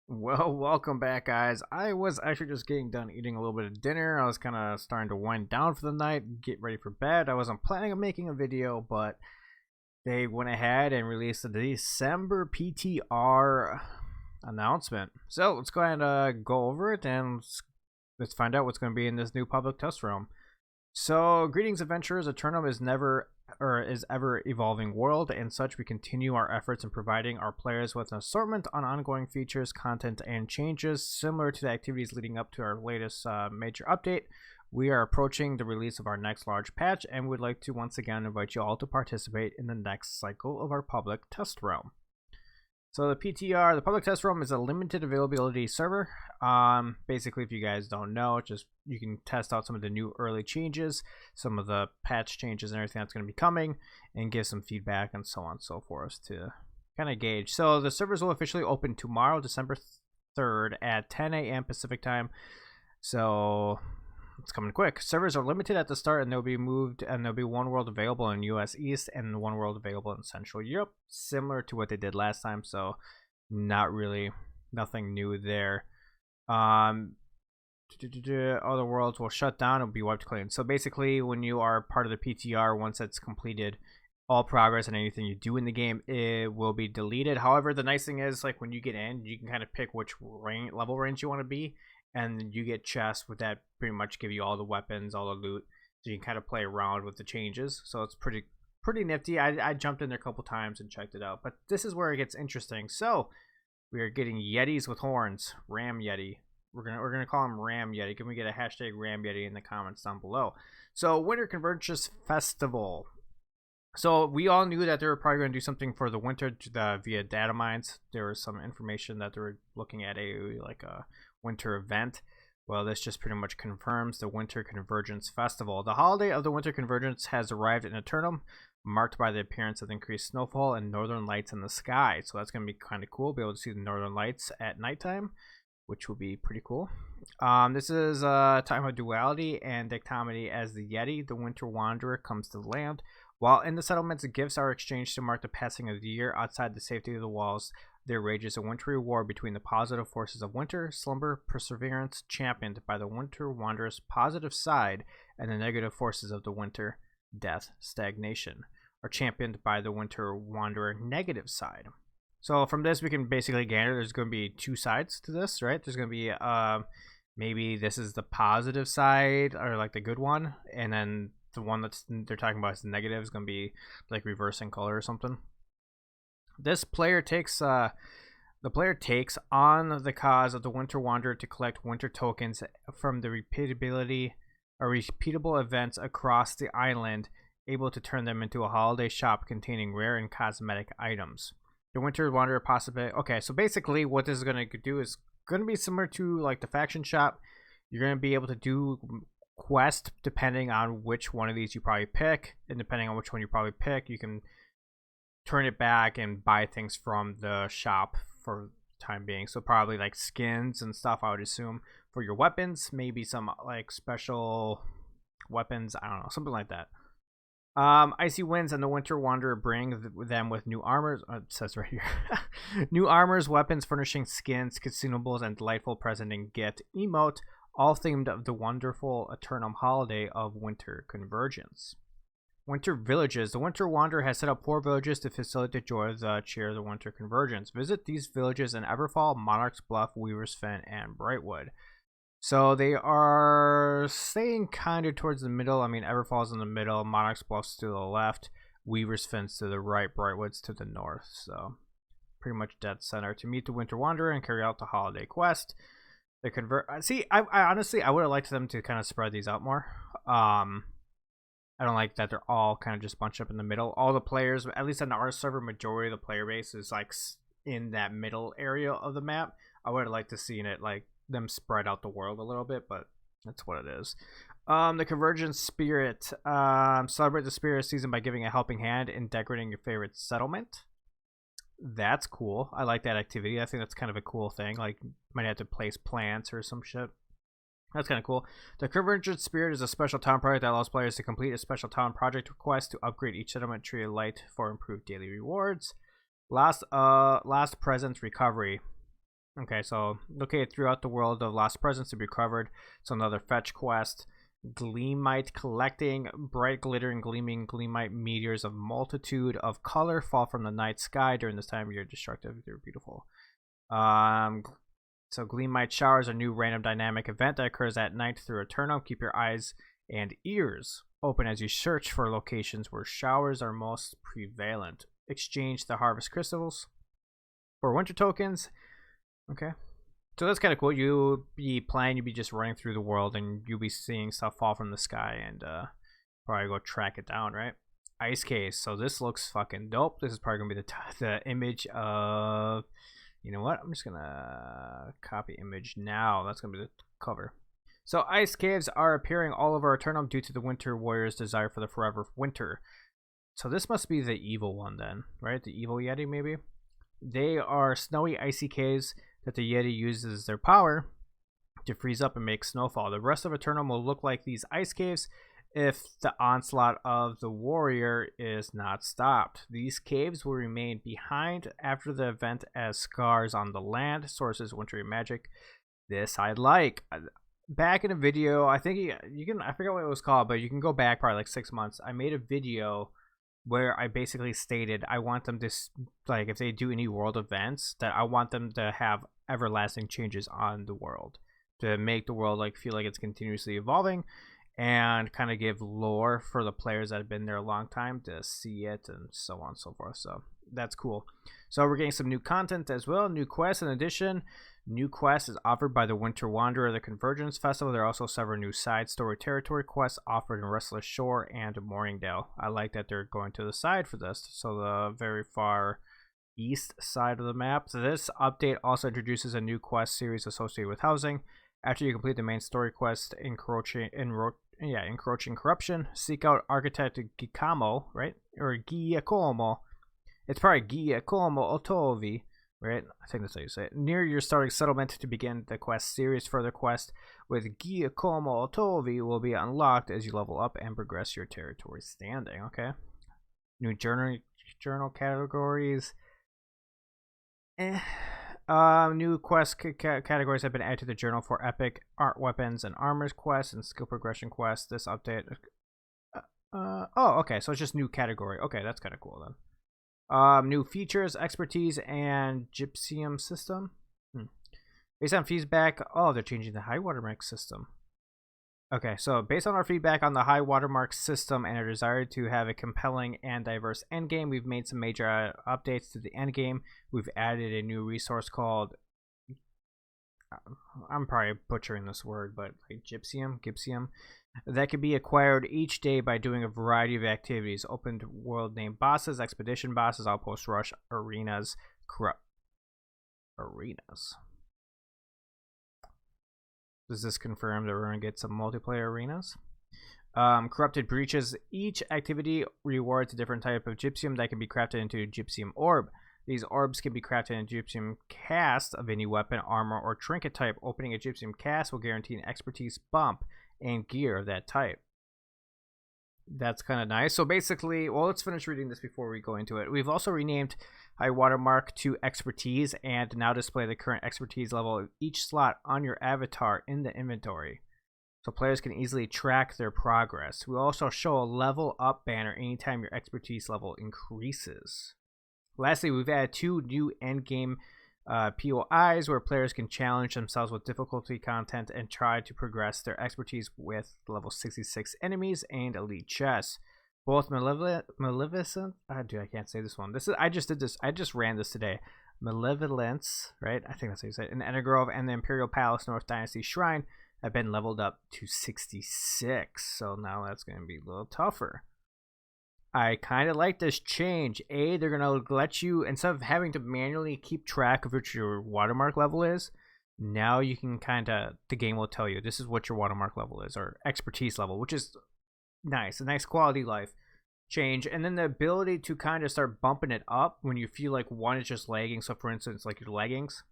Well, welcome back, guys. I was actually just getting done eating a little bit of dinner. I was kind of starting to wind down for the night, get ready for bed. I wasn't planning on making a video, but they went ahead and released the December PTR announcement. So let's go ahead and go over it and let's find out what's going to be in this new public test realm. So, greetings, adventurers. Eternum is ever evolving world, and such we continue our efforts in providing our players with an assortment on ongoing features, content, and changes similar to the activities leading up to our latest major update. We are approaching the release of our next large patch, and would like to once again invite you all to participate in the next cycle of our public test realm. So the PTR, the public test realm, is a limited availability server. Basically, if you guys don't know, just you can test out some of the new early changes, some of the patch changes and everything that's going to be coming, and give some feedback and so on and so forth to kind of gauge. So the servers will officially open tomorrow, December 3rd at 10 a.m. Pacific time. So it's coming quick. Servers are limited at the start, and they'll be moved, and there'll be one world available in US East and one world available in Central Europe, similar to what they did last time. So not really nothing new there. Other worlds will shut down and be wiped clean. So basically, when you are part of the PTR, once it's completed, all progress and anything you do in the game, it will be deleted. However, the nice thing is, like, when you get in, you can kind of pick which level range you want to be, and you get chests with that pretty much give you all the weapons, all the loot, so you can kind of play around with the changes. So it's pretty nifty. I jumped in there a couple times and checked it out, but this is where it gets interesting. So we are getting Yetis with horns, Ram Yeti. We're gonna call him Ram Yeti. Can we get a hashtag Ram Yeti in the comments down below? So Winter Convergence Festival. So we all knew that they were probably going to do something for the winter via data mines. There was some information that they were looking at a winter event. Well, this just pretty much confirms the Winter Convergence Festival. The holiday of the Winter Convergence has arrived in Eternum, marked by the appearance of increased snowfall and northern lights in the sky. So that's going to be kind of cool. Be able to see the northern lights at nighttime, which will be pretty cool. This is a time of duality and dichotomy as the Yeti, the Winter Wanderer, comes to the land. While in the settlements, gifts are exchanged to mark the passing of the year. Outside the safety of the walls, there rages a wintry war between the positive forces of winter, slumber, perseverance, championed by the Winter Wanderer's positive side, and the negative forces of the winter, death, stagnation, are championed by the Winter Wanderer negative side. So from this, we can basically gather there's going to be two sides to this, right? There's going to be maybe this is the positive side, or like the good one, and then the one they're talking about is the negative is going to be like reversing color or something. This player takes on the cause of the Winter Wanderer to collect winter tokens from the repeatable events across the island, able to turn them into a holiday shop containing rare and cosmetic items. The Winter Wanderer possibly so basically what this is going to do is going to be similar to like the faction shop. You're going to be able to do quest depending on which one of these you probably pick, and depending on which one you probably pick, you can turn it back and buy things from the shop for the time being. So probably like skins and stuff, I would assume, for your weapons, maybe some like special weapons, I don't know, something like that. Icy winds and the Winter Wanderer bring them with new armors. It says right here, new armors, weapons, furnishing skins, consumables, and delightful present and get emote, all themed of the wonderful Eternum holiday of Winter Convergence. Winter villages. The Winter Wanderer has set up 4 villages to facilitate joy of the cheer of the Winter Convergence. Visit these villages in Everfall, Monarch's Bluff, Weaver's Fen, and Brightwood. So they are staying kind of towards the middle. I mean, Everfall's in the middle, Monarch's Bluff's to the left, Weaver's Fen's to the right, Brightwood's to the north. So pretty much dead center. To meet the Winter Wanderer and carry out the holiday quest. They I honestly, I would have liked them to kind of spread these out more. I don't like that they're all kind of just bunched up in the middle. All the players, at least on our server, majority of the player base is like in that middle area of the map. I would have liked to seen it like them spread out the world a little bit, but that's what it is. The Convergence Spirit. Celebrate the Spirit season by giving a helping hand in decorating your favorite settlement. That's cool. I like that activity. I think that's kind of a cool thing. Like, you might have to place plants or some shit. That's kind of cool. The Convergence Spirit is a special town project that allows players to complete a special town project request to upgrade each settlement tree of light for improved daily rewards. Last Presence Recovery. Okay, so located throughout the world of lost presents to be recovered. So another fetch quest. Gleamite collecting. Bright glittering gleaming gleamite meteors of multitude of color fall from the night sky during this time of year. Destructive. They're beautiful. So Gleamite showers, a new random dynamic event that occurs at night through Eternum. Keep your eyes and ears open as you search for locations where showers are most prevalent. Exchange the harvest crystals for winter tokens. Okay. So that's kind of cool. You'll be just running through the world and you'll be seeing stuff fall from the sky and probably go track it down, right? Ice case. So this looks fucking dope. This is probably going to be the image of... You know what? I'm just going to copy image now. That's going to be the cover. So ice caves are appearing all over Eternum due to the Winter Warrior's desire for the forever winter. So this must be the evil one then, right? The evil Yeti maybe? They are snowy icy caves that the Yeti uses their power to freeze up and make snowfall. The rest of Eternum will look like these ice caves if the onslaught of the warrior is not stopped. These caves will remain behind after the event as scars on the land. Sources wintry magic. This I like. Back in a video, I think you can, I forget what it was called, but you can go back probably like 6 months. I made a video where I basically stated I want them to, like, if they do any world events, that I want them to have everlasting changes on the world to make the world like feel like it's continuously evolving and kind of give lore for the players that have been there a long time to see it and so on and so forth. So that's cool. So we're getting some new content as well, new quests. In addition, new quest is offered by the Winter Wanderer, the Convergence Festival. There are also several new side story territory quests offered in Restless Shore and Morningdale. I like that they're going to the side for this, so the very far east side of the map. So this update also introduces a new quest series associated with housing. After you complete the main story quest, Encroaching Corruption, seek out Architect Giacomo, right? Or Giacomo. It's probably Giacomo Otovi, right? I think that's how you say it. Near your starting settlement to begin the quest series. Further quest with Giacomo Otovi will be unlocked as you level up and progress your territory standing. Okay. New journal categories. New quest categories have been added to the journal for epic, art, weapons, and armors quests and skill progression quests. This update. Oh, okay. So it's just new category. Okay, that's kind of cool then. New features, expertise, and gypsum system. Based on feedback, oh, they're changing the high watermark system. Okay, so based on our feedback on the high watermark system and our desire to have a compelling and diverse endgame, we've made some major updates to the endgame. We've added a new resource called, I'm probably butchering this word, but like gypsum, that can be acquired each day by doing a variety of activities. Open world named bosses, expedition bosses, outpost rush, arenas, arenas. Does this confirm that we're going to get some multiplayer arenas? Corrupted breaches. Each activity rewards a different type of gypsum that can be crafted into a gypsum orb. These orbs can be crafted in gypsum cast of any weapon, armor, or trinket type. Opening a gypsum cast will guarantee an expertise bump and gear of that type. That's kind of nice. So basically, well, let's finish reading this before we go into it. We've also renamed high watermark to expertise and now display the current expertise level of each slot on your avatar in the inventory, so players can easily track their progress. We also show a level up banner anytime your expertise level increases. Lastly, we've added 2 new endgame POIs where players can challenge themselves with difficulty content and try to progress their expertise with level 66 enemies and elite chests. Both Maleficent, dude, I can't say this one. I just ran this today. Malevolence, right? I think that's how you say it. And Endergrove and the Imperial Palace North Dynasty Shrine have been leveled up to 66. So now that's going to be a little tougher. I kind of like this change. They're going to let you, instead of having to manually keep track of what your watermark level is, now you can the game will tell you this is what your watermark level is, or expertise level, which is nice. A nice quality life change. And then the ability to kind of start bumping it up when you feel like one is just lagging. So for instance, like your leggings,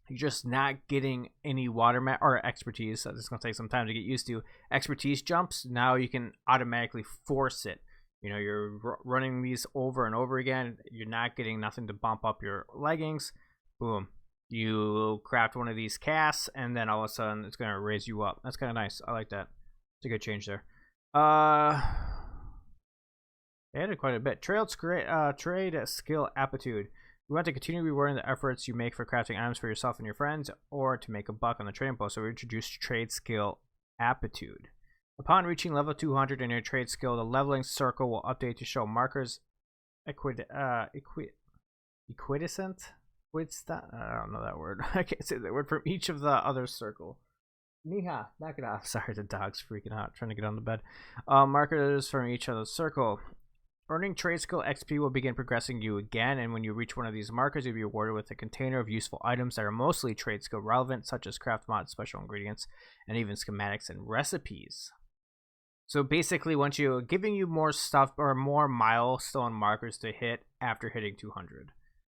you're just not getting any watermark or expertise. So it's going to take some time to get used to expertise jumps. Now you can automatically force it. You know, you're running these over and over again. You're not getting nothing to bump up your leggings. Boom. You craft one of these casts, and then all of a sudden it's going to raise you up. That's kind of nice. I like that. It's a good change there. They added quite a bit. Trade skill aptitude. We want to continue rewarding the efforts you make for crafting items for yourself and your friends, or to make a buck on the trading post. So we introduced trade skill aptitude. Upon reaching level 200 in your trade skill, the leveling circle will update to show markers equidistant. I don't know that word. I can't say that word from each of the other circle. Niha, knock it off. Sorry, the dog's freaking out, trying to get on the bed. Markers from each other circle. Earning trade skill XP will begin progressing you again, and when you reach one of these markers, you'll be awarded with a container of useful items that are mostly trade skill relevant, such as craft mods, special ingredients, and even schematics and recipes. So basically, once you're giving you more stuff or more milestone markers to hit after hitting 200.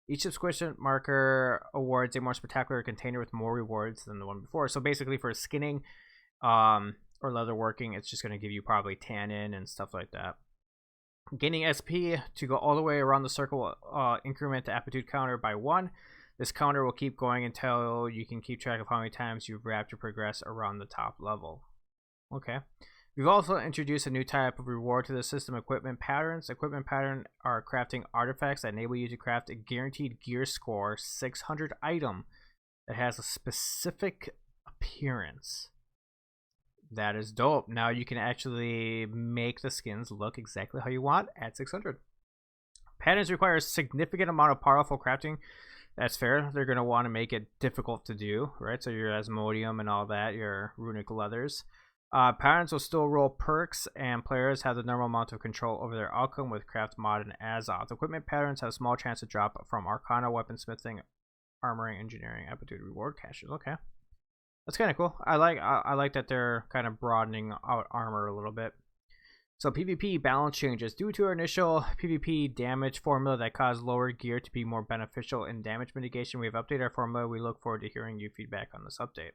Each subscription marker awards a more spectacular container with more rewards than the one before. So basically, for skinning or leatherworking, it's just going to give you probably tannin and stuff like that. Gaining SP to go all the way around the circle will increment the aptitude counter by 1. This counter will keep going until you can keep track of how many times you've wrapped to progress around the top level. Okay. We've also introduced a new type of reward to the system, equipment patterns. Equipment patterns are crafting artifacts that enable you to craft a guaranteed gear score 600 item that has a specific appearance. That is dope. Now you can actually make the skins look exactly how you want at 600. Patterns require a significant amount of powerful crafting. That's fair. They're going to want to make it difficult to do, right? So your Asmodeum and all that, your runic leathers. Patterns will still roll perks, and players have the normal amount of control over their outcome with craft mod and Azoth. Equipment patterns have a small chance to drop from Arcana, weaponsmithing, armoring, engineering, aptitude, reward caches. Okay. That's kind of cool. I like that they're kind of broadening out armor a little bit. So PvP balance changes. Due to our initial PvP damage formula that caused lower gear to be more beneficial in damage mitigation, we have updated our formula. We look forward to hearing your feedback on this update.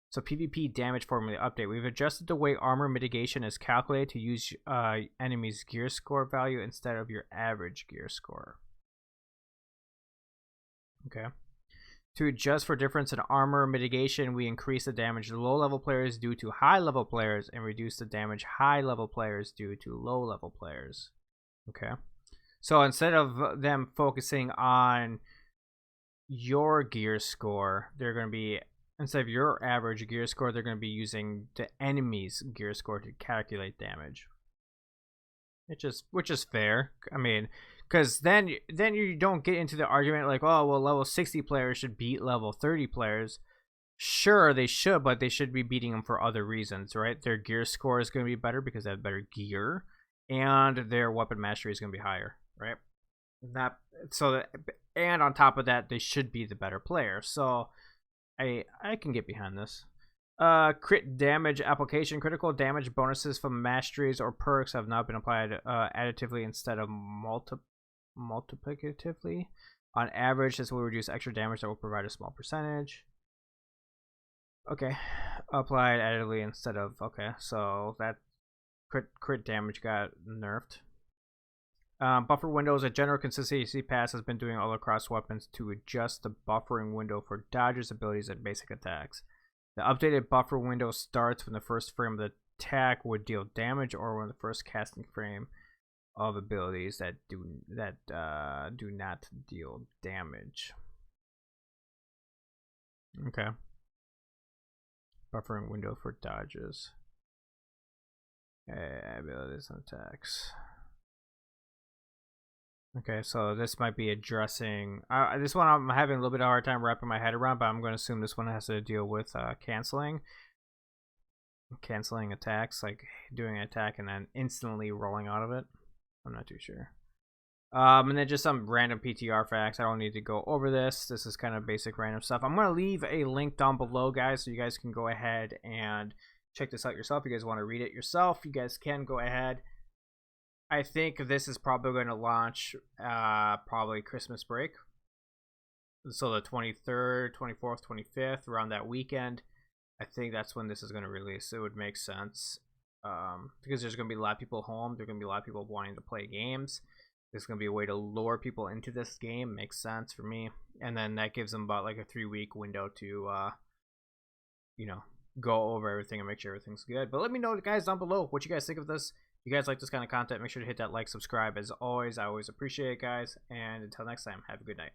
So PvP damage formula update. We've adjusted the way armor mitigation is calculated to use enemy's gear score value instead of your average gear score. Okay. To adjust for difference in armor mitigation, we increase the damage low-level players due to high-level players and reduce the damage high-level players due to low-level players. Okay. So instead of them focusing on your gear score, they're going to be, instead of your average gear score, they're going to be using the enemy's gear score to calculate damage. Which is fair. I mean, because then you don't get into the argument like, oh, well, level 60 players should beat level 30 players. Sure, they should, but they should be beating them for other reasons, right? Their gear score is going to be better because they have better gear, and their weapon mastery is going to be higher, right? And on top of that, they should be the better player. So I can get behind this. Crit damage application. Critical damage bonuses from masteries or perks have not been applied additively instead of multiplicatively. On average, this will reduce extra damage that will provide a small percentage. Okay. Applied additively instead of, okay, so that crit damage got nerfed. Buffer windows. A general consistency pass has been doing all across weapons to adjust the buffering window for dodges, abilities, and basic attacks. The updated buffer window starts when the first frame of the attack would deal damage, or when the first casting frame of abilities that do not deal damage. Okay. Buffering window for dodges. Abilities and attacks. Okay, so this might be addressing... this one I'm having a little bit of a hard time wrapping my head around, but I'm going to assume this one has to deal with canceling attacks, like doing an attack and then instantly rolling out of it. I'm not too sure. And then just some random PTR facts. I don't need to go over this. This is kind of basic random stuff. I'm going to leave a link down below, guys, so you guys can go ahead and check this out yourself. If you guys want to read it yourself, you guys can go ahead. I think this is probably going to launch probably Christmas break. So the 23rd, 24th, 25th, around that weekend. I think that's when this is going to release. It would make sense. Because there's going to be a lot of people home. There's going to be a lot of people wanting to play games. There's going to be a way to lure people into this game. Makes sense for me. And then that gives them about like a 3-week window to, you know, go over everything and make sure everything's good. But let me know, guys, down below what you guys think of this. If you guys like this kind of content, make sure to hit that like, subscribe. As always, I always appreciate it, guys. And until next time, have a good night.